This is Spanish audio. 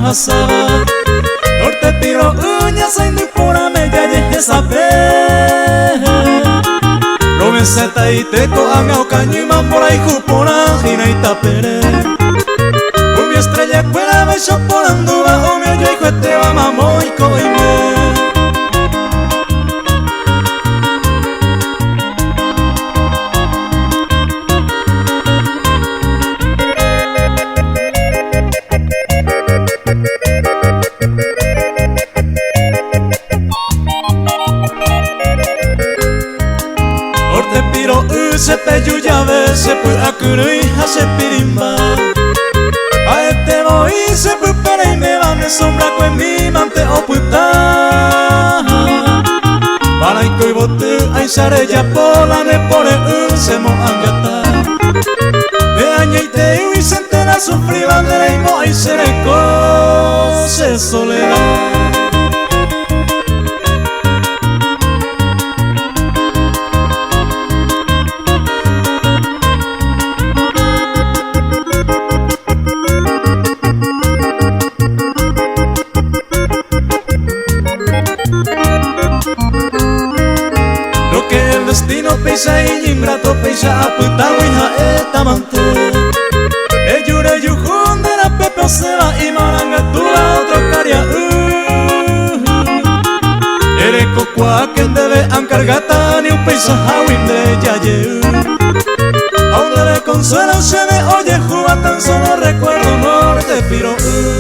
hasaba Norte Piro'y nya saindi pura meja yehe sabe Romeseta iteko angau kanyuma pora iku pora hina itapere Umi estrella cuela baixo porando bajo mi oyo hijo este va mamo y coime Norte Piro'y sepe yuyave sepe akurui hase pirimba A este voy sepe pere y me van de sombra con mi mante oputa Para y coi bote ay sare ya pola ne pore se mo angata De año y te y sente la sufri bandera y mo ay sereco se soledad Destino peisa y ingrato peisa aputa wija etamante E yure yujun de la pepe se va y maranga tuva otro caria Ere cocoa que debe ancargata ni un peisa hawin de yaye Aún le consuelo se me oye juba tan solo recuerdo Norte Piro'y